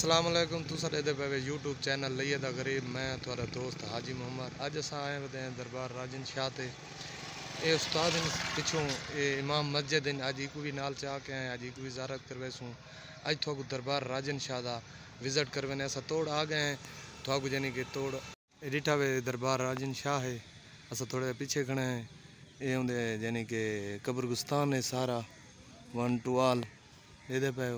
अस्सलाम वालेकुम तुसां दे पे यूट्यूब चैनल लइए दा गरीब मैं थोड़ा दोस्त हाजी मोहम्मद अज अस आए हुए हैं दरबार राजन शाह ते ये उस्ताद पिछों ये इमाम मस्जिद अज इको भी नाल चाह के आए अज इको भी ज़ारत करवेसूँ अज थोक दरबार राजन शाह का विजिट करवेने अस तोड़ आ गए हैं थोक यानी कि तोड़ डिठा वे दरबार राजन शाह है अस थोड़े पीछे खड़े हैं ये होंगे यानी कि कब्रगुस्तान है सारा 1 to all ये पे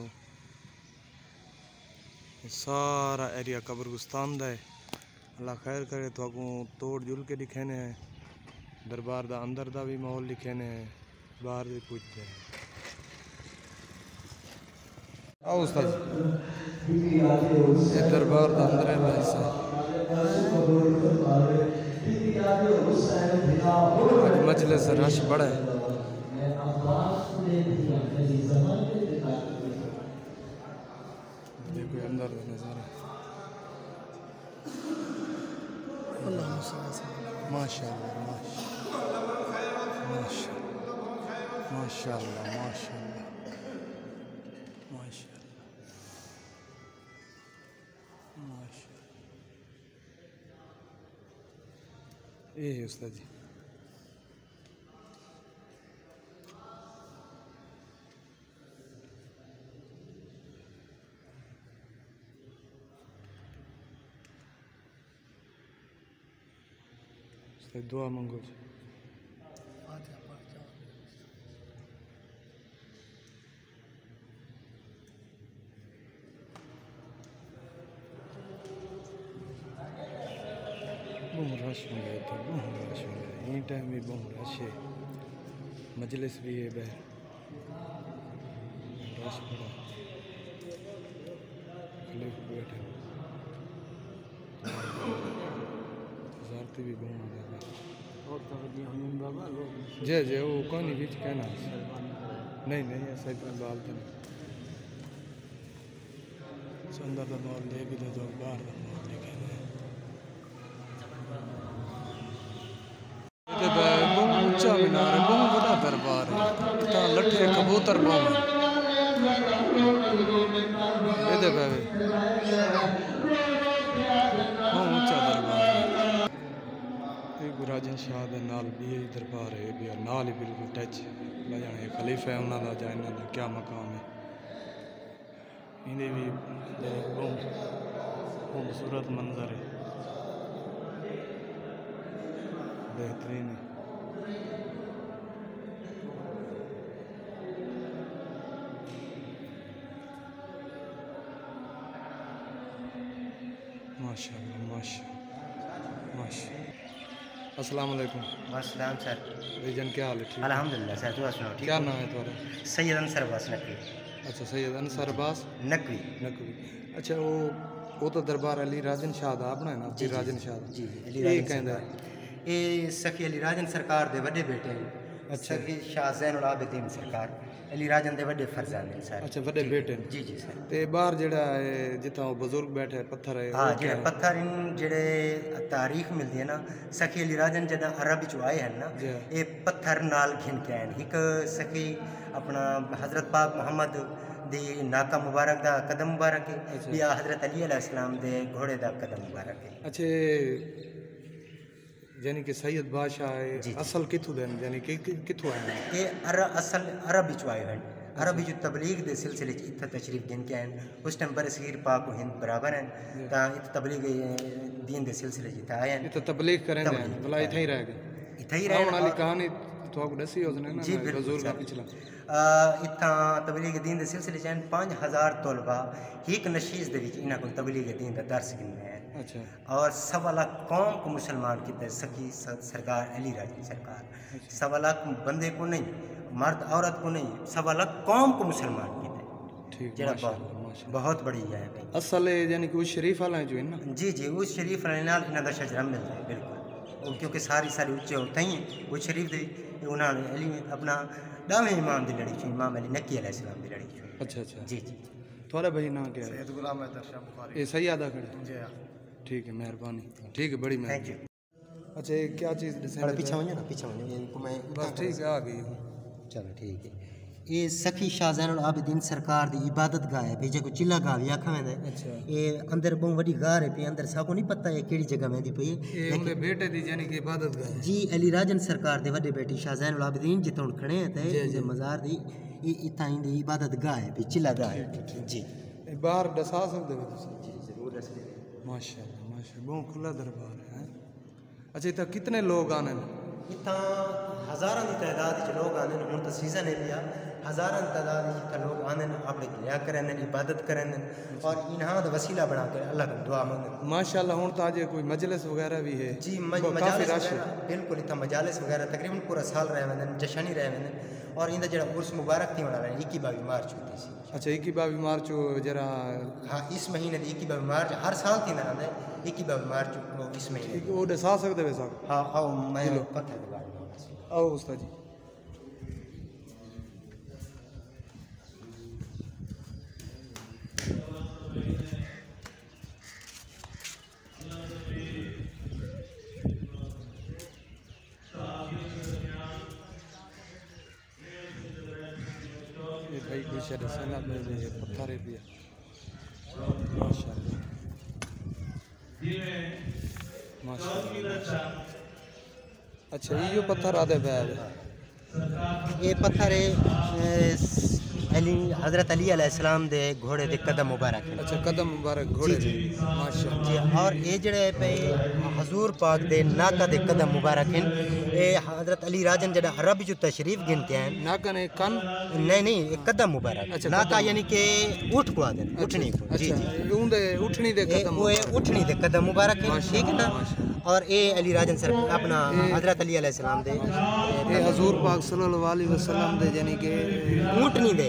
सारा एरिया कब्रगुस्तान दा है अल्लाह खैर करे तो अगू तोड़ जुल के दिखेने हैं दरबार दा अंदर दा भी माहौल लिखेने हैं बाहर भी पूछते हैं आओ उस्ताद ये दरबार दा अंदर है भाई साहब आज मजलिस रश बड़ा है देखो अंदर नज़ारा माशाअल्लाह माशाअल्लाह माशाअल्लाह माशाअल्लाह माशाअल्लाह ये है उस्ताद जी दुआ मांगो जी बहुत रश हो गया था बहुत रश हो गया यही टाइम भी बहुत रश है मजलिस भी है बहर रश बड़ा बैठे भी बहुत जी जी वो कौन ही बीच कहना नहीं नहीं ऐसा इतना बाल तो नहीं अंदर का माहौल देख भी तो बाहर का माहौल देखे बहुत ऊंचा मीनार है बहुत बड़ा दरबार है इतना लठे कबूतर बहुत ऊंचा दरबार राजन शाह के नाल भी दरबार है भी नाल ही बिल्कुल टच जाने खलीफा है उन्होंने जाए इन्होंने क्या मकाम है इन्हें भी खूबसूरत मंजर है बेहतरीन है माशाअल्लाह माशाअल्लाह माशाअल्लाह अस्सलाम वालेकुम अस्सलाम सर भाईजान क्या हाल है ठीक अल्हम्दुलिल्लाह सर तुम सुनाओ ठीक क्या नाम है तुम्हारा सैयद अंसर अब्बास नकवी अच्छा सैयद अंसर अब्बास नकवी नकवी अच्छा वो तो दरबार अली राजन शाह दा अपना है ना जी राजन शाह जी अली राजन कहंदा ये सखी अली राजन सरकार दे बड़े बेटे हैं अच्छा सखी शाह ज़ैनुल आबिदीन सरकार अली राजन दे बड़े फरजांद हैं सर अच्छा बड़े बेटे जी जी सर ते बाहर जेड़ा जिथा बुजुर्ग बैठे पत्थर है हाँ जेड़ा पत्थर इन जेड़े तारीख मिलती है ना सखी अली राजन जदा अरब चो आए हैं ना ये पत्थर नाल घिन के आए एक सखी अपना हजरत पाक मोहम्मद दी नाका मुबारक दा कदम मुबारक है या हजरत अली अलैहिस्सलाम दे घोड़े दा कदम मुबारक है अच्छा यानी कि सैयद बादशाह है असल किथों देन यानी कि किथों आए ये असल अरब चो आए हैं अरबी जो तबलीग के सिलसिले इतना तशरीफ दिन के हैं उस टाइम पर सगीर पाक हिंद बराबर हैं ता इत तबलीग दीन के सिलसिले जिता आए हैं तो तबलीग करें भला इथे ही रह गए इथे ही रहने वाली कहानी तो आपको दसी उसने ना जी बुजुर्ग का पिछला इतना तबलीग दीन के सिलसिले च 5000 तलबा एक नशीज़ दे विच इन्हां को तबलीग दीन का दर्स गिनने हैं अच्छा और 1.25 लाख कौम को मुसलमान की सखी सरकार अली राजन सरकार 1.25 लाख बंदे को नहीं मर्द औरत को नहीं 1.25 लाख कौम को मुसलमान की ठीक बहुत बड़ी है असल यानी कि उस शरीफ वाला जो है ना जी जी उस शरीफ वाले नाल इन्हां दा शजरा मिलता है बिल्कुल क्योंकि सारी उच्चे होते ही वो शरीफ दे उन्होंने अली अपना 10वें इमाम की लड़ी छुई इमाम अली नकी अलैहिस्सलाम की लड़ी छुई अच्छा अच्छा जी जी थोड़ा भाई ना क्या सैयद गुलाम हैदर शाह बुखारी ये सही आदा खड़े जी हां ठीक है मेहरबानी ठीक है बड़ी मेहरबानी अच्छा ये क्या चीज़ पीछे हो ना पीछे हो इनको मैं बस ठीक है आ गई चलो ठीक है ये सखी शाह ज़ैनुल आबिदीन सरकार दी इबादत गाह है भाई, जो चिल्ला गाह भी आखा वेंदा है। अच्छा ये अंदर बहुत वड्डी गाह है पे, अंदर साको नहीं पता है केड़ी जगह वेंदी पई है। ये उनके बेटे दी यानी कि इबादत गाह है जी अली राजन सरकार दे वड्डे बेटी शाह ज़ैनुल आबिदीन जिथे हुण खड़े हैं ते इस मज़ार दी इत्थां इंदी इबादत गाह है भी, चिल्ला गाह है जी। बाहर दसा सकदे हो तुसीं? जी जरूर दस दे। माशाल्लाह माशाल्लाह, बहुत खुला दरबार है। अच्छा इतना कितने लोग आने? इतना हज़ारां की तादाद च लोग आने, हुण तो सीज़न है पिया, हज़ारां की तादाद च लोग आने अपने गिया करें इबादत करें और इन्हां दा वसीला बना कर अल्लाह को दुआ मंगन। माशाल्लाह हुण तो आज कोई मजलिस वगैरह भी है? जी काफी मजालिस रश है। वगैरह बिल्कुल इतना मजालिस वगैरह तकरीबन पूरा साल रह वेंदे, जशन ही रह वेंदे और इंदा जड़ा उर्स मुबारक थी होना है 21-22 मार्च होती सी। अच्छा 21-22 मार्च जरा हाँ इस महीने दी 21-22 मार्च हर साल थी ना 21-22 मार्च को इस महीने। वो दसा सकते वे साहब? हाँ आओ मैं पत्थर के बारे में आओ उस्ताद जी। ये भाई कुछ रसना में ये पत्थर है भी माशाल्लाह माशाल्लाह। अच्छा ये पत्थर आदे बैल ये पत्थर है अली हज़रत अली अलैहिस्सलाम दे घोड़े दे कदम मुबारक है। अच्छा कदम मुबारक घोड़े जी, दे माशाल्लाह जी और ये जड़े पे हजूर पाक दे नाका दे कदम मुबारक हैं। ये हज़रत अली राजन जड़ा अरब जो तशरीफ गिन के हैं नाका ने कन नहीं ये कदम मुबारक। अच्छा, नाका कदम। यानी कि ऊँट को आदन उठनी को। जी जी अच्छा उंदे उठनी दे कदम वो उठनी दे कदम मुबारक है, ठीक है ना। और ये अली राजन सर अपना हज़रत अली अलैहिस्सलाम दे ये हजूर पाक सल्लल्लाहु अलैहि वसल्लम दे यानी कि ऊँटनी दे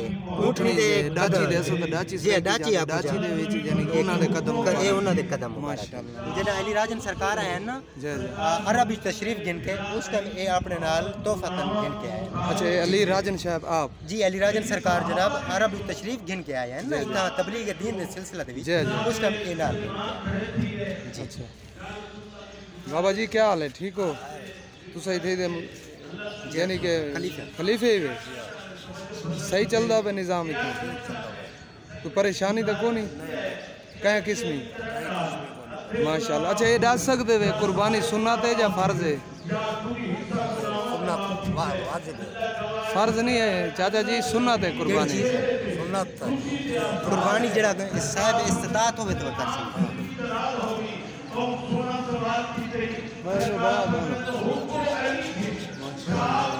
डाची दे असो तो डाची जी डाची आप डाची दे विच यानी कि उन्हां दे कदम ये उन्हां दे कदम मुबारक। माशाल्लाह जेड़ा अली राजन सरकार आया ना जय जय। अरब विच तशरीफ गिन के उस टाइम ये अपने नाल तोहफतन गिन के आए। अच्छा ये अली राजन साहब आप? जी अली राजन सरकार जनाब अरब विच तशरीफ गिन के आए हैं ना इतना तबलीग दीन दे सिलसिला दे विच जय जय। उस टाइम ये नाल गिन के आए। जी अच्छा बाबा जी क्या हाल है, ठीक हो? तुसा इथे दे यानी कि खलीफे वे सही चलदा पे निजाम इतना? कोई परेशानी तो कोनी कहीं किस्मी? माशाल्लाह। अच्छा ये दस सकते वे कुर्बानी सुन्नत है या फर्ज है? फर्ज नहीं है चाचा जी, सुन्नत है कुर्बानी। कुर्बानी जड़ा साहब इस्तिताअत होवे तो कर सकते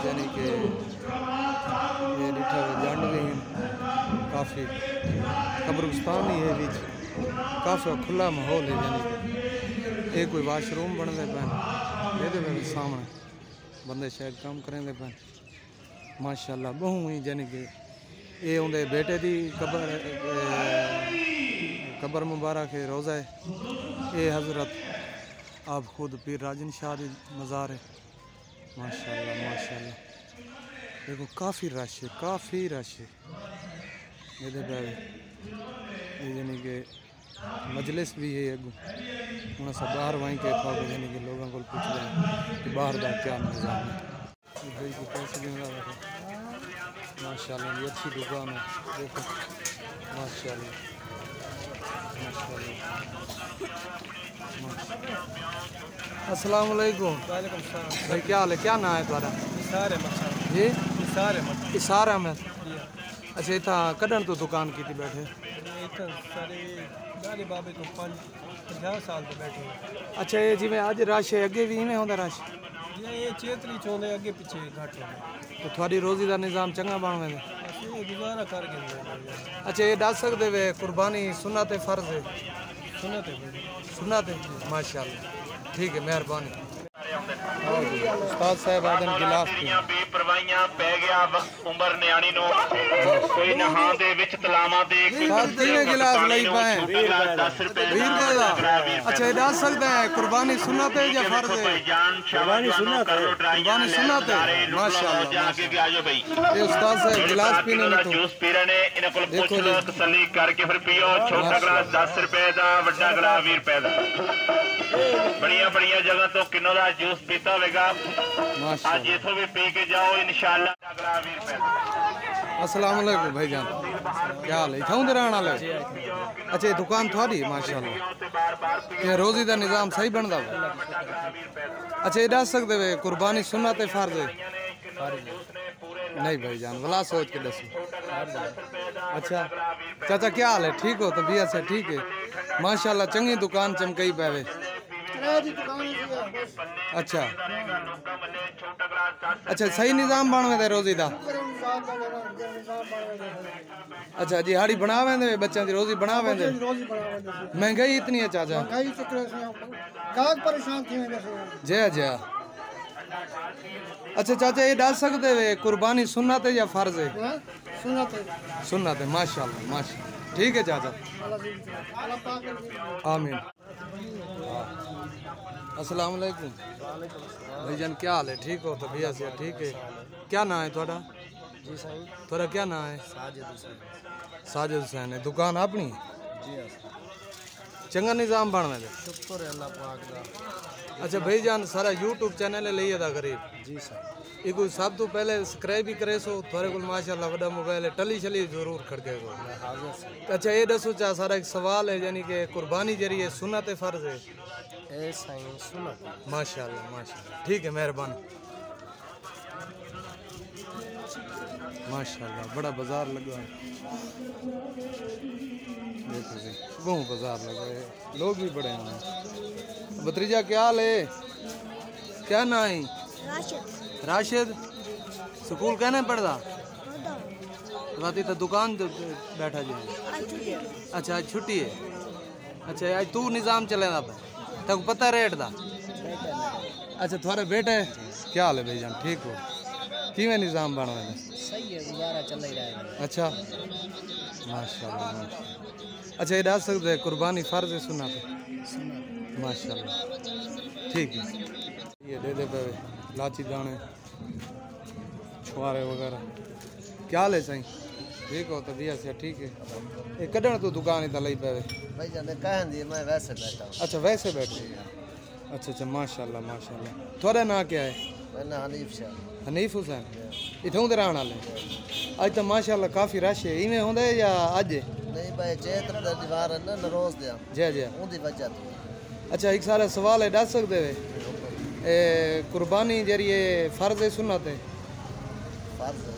यानी कि ये डिठा जंड भी हैं काफ़ी कब्रिस्तान ही है बीच, काफ़ी खुला माहौल है। यानी कि ये कोई वाशरूम बनते पैन ये सामने बंदे शायद काम करेंगे पैन माशाल्लाह। बहु ही यानी कि ये उनके बेटे की कब्र मुबारक है, रोज़ा है। ये हज़रत आप खुद पीर राजन शाह की मज़ार है माशाल्लाह माशाल्लाह। देखो काफ़ी रश है, काफ़ी रश है ये यानी कि मजलिस भी है अगू हूँ अस बाहर वहीं के था यानी कि लोगों को पूछ रहे हैं कि बाहर का क्या निज़ाम है। भाई को पैसे देने वाला माशाल्लाह ये अच्छी दुकान है देखो माशाल्लाह माशाल्लाह। अस्सलाम वालेकुम। वालेकुम सलाम। भाई क्या हाल है, क्या नाम है तुम्हारा? इसार अहमद साहब। जी इसार अहमद। इसार अहमद। जी अच्छा इतना कदन तो दुकान की थी बैठे? इतना सारे दादे बाबे को 50 साल तो बैठे हैं। अच्छा ये जिमें अज रश है अगे भी इवें होंदा रश? जी ये चेतरी चोंदे अगे पीछे घट है तो थोड़ी रोजी का निज़ाम चंगा बन वेंदा? बस ये गुजारा कर गए। अच्छा ये दस सकते वे कुर्बानी सुन्नत है फर्ज है? सुनते सुन्नत है माशाल्लाह। ठीक है मेहरबानी। उस्ताद साहब आदम गिलास बेपरवाहियां पै गया वक्त उम्र न्याणी नो कोई नहां दे विच तलावां दे कितने गिलास लई पाए? 10 रुपए 20 रुपए का। अच्छा ये दस सकते हैं कुर्बानी सुन्नत है या फर्ज है? कुर्बानी सुन्नत है। कुर्बानी सुन्नत है माशाल्लाह जाके आ जाओ भाई। ये उस्ताद साहब गिलास पीने में तो जूस पी रहे ने इन्हां कोल पुछ देखो लो जी। तसल्ली करके फिर पियो। छोटा गिलास 10 रुपए दा वड्डा गिलास 20 रुपए दा। बढ़िया बढ़िया जगह तो किन्नो दा जूस पीता होगा। आज माशाल्लाह। इथों भी पी के जाओ इंशाअल्लाह। गिलास 20 रुपए दा। अस्सलाम वालेकुम भाईजान, क्या हाल है? इथों दे रहण वाले? अच्छा ये दुकान थोड़ी माशाल्लाह, ये रोजी दा निज़ाम सही बनदा वा? अच्छा ये दस सकदे वे कुर्बानी सुन्नत है फर्ज है? नहीं भाईजान भला सोच के दसो। अच्छा चाचा क्या हाल है? ठीक हो? तबीयत से ठीक है माशाल्लाह, चंगी दुकान चमकई पावे। अच्छा अच्छा सही निज़ाम बन वे रोजी दा? अच्छा जी हाड़ी बना वेंदे बच्चों की रोजी बना वेंदे? महंगाई इतनी है चाचा? जय जय। अच्छा चाचा ये डाल सकते वे कुर्बानी सुन्नत है या फर्ज है? सुन्नत है माशाल्लाह माशाल्लाह। ठीक है चाचा, आमीन। अस्सलाम वालेकुम भाईजान, क्या हाल है? ठीक हो? तबीयत से ठीक है? क्या नाम है थोड़ा? जी साईं, थोड़ा क्या नाम है? साजिद हुसैन। साजिद हुसैन है, दुकान अपनी? जी चंगा निज़ाम बन में? शुक्र है अल्लाह पाक दा। अच्छा भाईजान सारा यूट्यूब चैनल है लिए दा गरीब जी साईं, ये कोई सब तो पहले सब्सक्राइब ही करे सो थोड़े को माशाल्लाह वड़ा मोबाइल है टली शली जरूर खड़के को। हाजिर से अच्छा ये दसो चा सारा एक सवाल है यानी कि कुर्बानी जरिए सुन्नत है फर्ज है? ए साईं सुन्नत। माशाल्लाह माशाल्लाह, ठीक है मेहरबानी। माशाल्लाह बड़ा बाजार लगा है, देखो जी बहुत बाजार लगा है, लोग भी बड़े हैं। भतीजा क्या हाल है? क्या ना है? राशिद। स्कूल कहने पढ़दा? राती तो दुकान बैठा जी। अच्छा आज छुट्टी है? अच्छा आज तू निज़ाम चलेगा तक पता रेट दा? अच्छा थोड़े बेटे क्या हाल है भाईजान, ठीक हो? किवें निज़ाम बन रहा है? सही है, गुजारा चल ही रहा है। अच्छा माशाल्लाह माशाल्लाह। अच्छा ये डाल सकते हैं कुर्बानी फर्ज है सुन्नत है? माशाल्लाह ठीक है। ये दे दे पे लाची दाने छुआरे वगैरह। क्या हाल है साईं, ठीक हो? तबीयत से ठीक है? ये कढ़ण तो दुकान ही लई पे? भाई जाने कह दी मैं वैसे बैठा हूँ। अच्छा वैसे बैठे? अच्छा अच्छा माशाल्लाह माशाल्लाह। थोड़ा ना क्या है? मैंने हनीफ शाह। हनीफ हुसैन, इथों दे रहण वाले? अज तो माशाल्लाह काफ़ी रश है, इवें होंदे या अज? नहीं भाई चैत्र दा दीवार है ना नरोज दे जय जय। उनकी वजह तो अच्छा एक सारा सवाल है दस सकते वे कुर्बानी जरिए फर्ज है सुन्नत है? फर्ज है।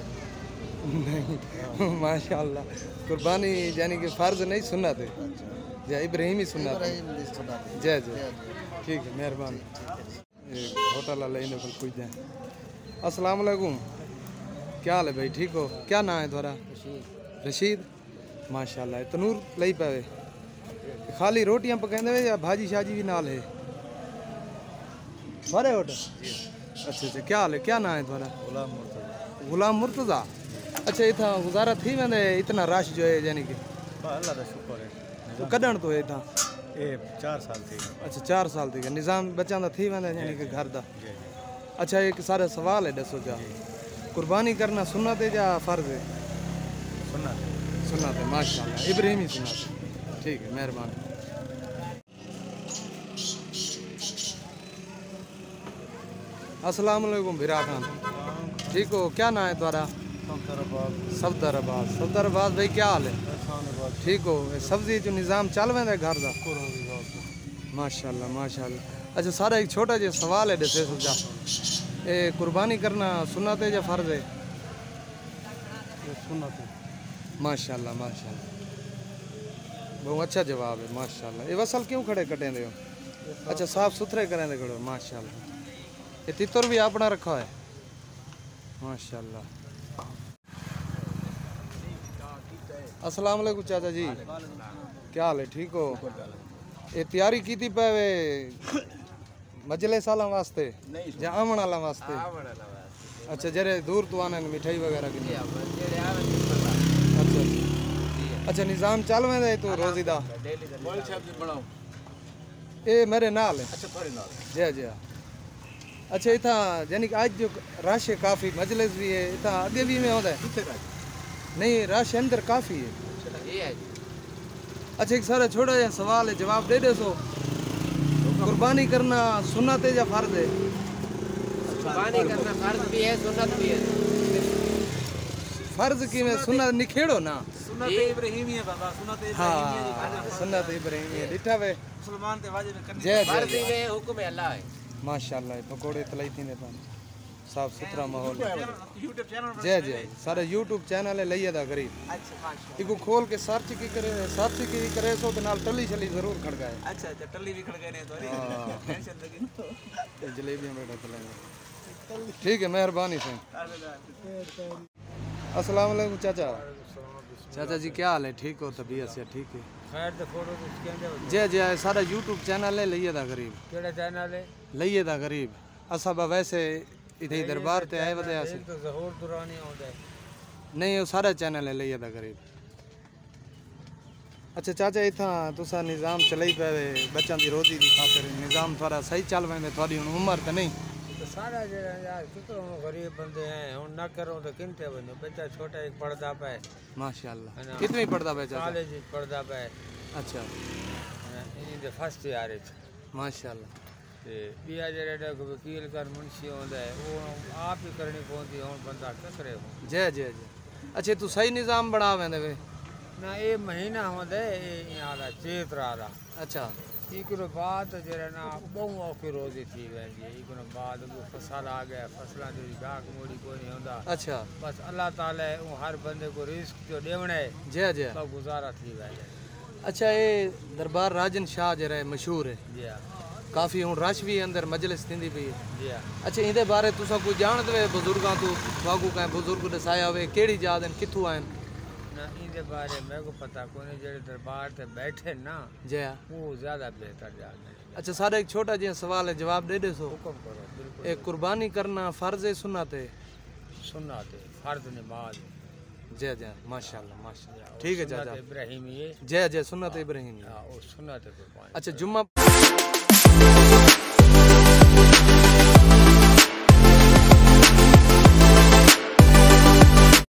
नहीं माशाल्लाह कुर्बानी यानी कि फर्ज नहीं सुन्नत है। जय इब्राहिम ही सुन्नत है। इब्राहिम दी सुन्नत है। जय जय ठीक है मेहरबानी। होटल वाले इन्हें पर कुछ दें। अस्सलाम वालेकुम, क्या हाल है भाई, ठीक हो? क्या नाम है तुम्हारा? रशीद। माशाल्लाह तनूर लई पावे खाली रोटियां पकाते वे या भाजी शाजी भी नाल है? बड़े होटल? अच्छा अच्छा क्या हाल है, क्या नाम है तुम्हारा? गुलाम मुर्तज़ा। अच्छा इतना गुजारा थी वेंदे इतना रश जो है यानी कि? अल्लाह दा शुक्र है। तो कढ़ण तो है इतना? ये 4 साल थी। अच्छा 4 साल थी निज़ाम बच्चों का थी वेंदे यानी कि घर दा? अच्छा एक सारा सवाल है दसो जा कुर्बानी करना सुन्नत है या फर्ज है? सुन्नत। सुन्नत है माशाल्लाह, इब्राहिमी सुन्नत है। ठीक है मेहरबानी। अस्सलाम वालेकुम भिरा खान, ठीक हो? क्या नाम है तुम्हारा? सफदर अब्बास। सफदर अब्बास भाई क्या हाल है, ठीक हो? सब्जी जो निज़ाम चल वेंदा घर दा? माशाल्लाह माशाल्लाह। अच्छा सारा एक छोटा जिहा सवाल है दसे सुझा ए कुर्बानी करना सुन्नत है या फर्ज है? सुन्नत है। माशाल्लाह माशाल्लाह, बहुत अच्छा जवाब है माशाल्लाह। ये वसल क्यों खड़े कटेंदे हो? अच्छा साफ सुथरे करेंदे खड़ो माशाल्लाह। ये तितर भी अपना रखा है माशाल्लाह। अस्सलाम वालेकुम चाचा जी, क्या हाल है, ठीक हो? ये तैयारी की थी पावे मजले साला वास्ते या आमण वाला वास्ते? अच्छा जरे दूर तो आने मिठाई वगैरह की? अच्छा अच्छा निज़ाम चल वेंदा है तो रोजी दा? ये मेरे नाल है। अच्छा थोड़े नाल? जय जय। अच्छा इतना यानी कि आज जो रश है काफ़ी मजलिस भी है इतना आगे भी में होता है? नहीं रश अंदर काफ़ी है। अच्छा एक सारा छोटा जिहा सवाल है जवाब दे दो। कुर्बानी करना सुन्नत है या फर्ज है? कुर्बानी करना फर्ज भी है सुन्नत भी है। फर्ज किवें सुन्नत निखेड़ो ना सुन्नत इब्राहिमी है बाबा सुन्नत इब्राहिमी हाँ सुन्नत इब्राहिमी ॾिठा वे मुसलमान ते वाजिब करनी जय फर्ज जय में हुक्म अल्लाह है माशाल्लाह पकोड़े तलाई थींदे पान साफ सुथरा माहौल YouTube चैनल जय जय सारा YouTube चैनल है लइए दा गरीब अच्छा माशाल्लाह इको खोल के सर्च की करे सो ते नाल टली छली जरूर खड़काए अच्छा अच्छा टल्ली भी खड़ गए ने तो हाँ। टेंशन लगी जलेबी में बैठा चलेंगे ठीक है मेहरबानी से अस्सलाम वालेकुम चाचा चाचा जी क्या हाल है ठीक हो तबीयत से ठीक है खैर तो फोटो तो कहंदे जय जय सारा YouTube चैनल है लइए दा गरीब केड़ा चैनल है लइए दा गरीब असा वैसे इधे दरबार ते आए वदे आसे तो ज़हूर दुरानी आउंदा है नहीं वो सारा चैनल है लइए दा गरीब अच्छा चाचा इथा तुसा निज़ाम चलाई पे बच्चों की रोजी की खातिर निज़ाम थोड़ा सही चल वेंदे थोड़ी हुन उम्र तो नहीं तो सारा जरा यार कितो गरीब बंदे हैं हुन ना करो तो किनते बनो बच्चा छोटा एक पढ़दा पे माशाल्लाह है ना। कितनी पढ़दा पे चाचा कॉलेज पढ़दा पे अच्छा इन्हीं दे फर्स्ट ईयर है माशाल्लाह ते बिया जरा डा वकील कर मुंशी होंदा है वो आप ही करनी पौंदी हुन बंदा कसरे हो जय जय जय अच्छा तू सही निज़ाम बना वेंदे वे ना ये महीना होंदा है यादा चेतरा दा अच्छा इकरो बाद जरा ना बहु औखी रोजी थी वेंदी है इकरो बाद वो फसल आ गया फसलां जो गाक मोड़ी कोई नहीं होंदा अच्छा बस अल्लाह ताला है वो हर बंदे को रिस्क जो देवना है जय जय तो गुजारा थी वेंदे अच्छा ये दरबार राजन शाह जरा मशहूर है जी हां काफ़ी हूँ रश भी अंदर मजलिस थींदी पई है जी हां अच्छा इहदे बारे तुसा कोई जानदे वे बुजुर्गां तू वागू कंहिं बुजुर्ग दसाया होवे केड़ी जात आहिनि किथों आहिनि ना इनके बारे में को पता कोनी जेड़े दरबार ते बैठे ना जय वो ज्यादा बेहतर जानते हैं अच्छा सारा एक छोटा जिहा सवाल है जवाब दे सो हुक्म करो बिल्कुल एक कुर्बानी करना फर्ज है सुन्नत है सुन्नत है फर्ज नमाज है। जय जय माशाल्लाह माशाल्लाह ठीक है चाचा सुन्नत इब्राहिमी है जय जय सुन्नत इब्राहिम हाँ वो सुन्नत है कुर्बानी अच्छा जुम्मा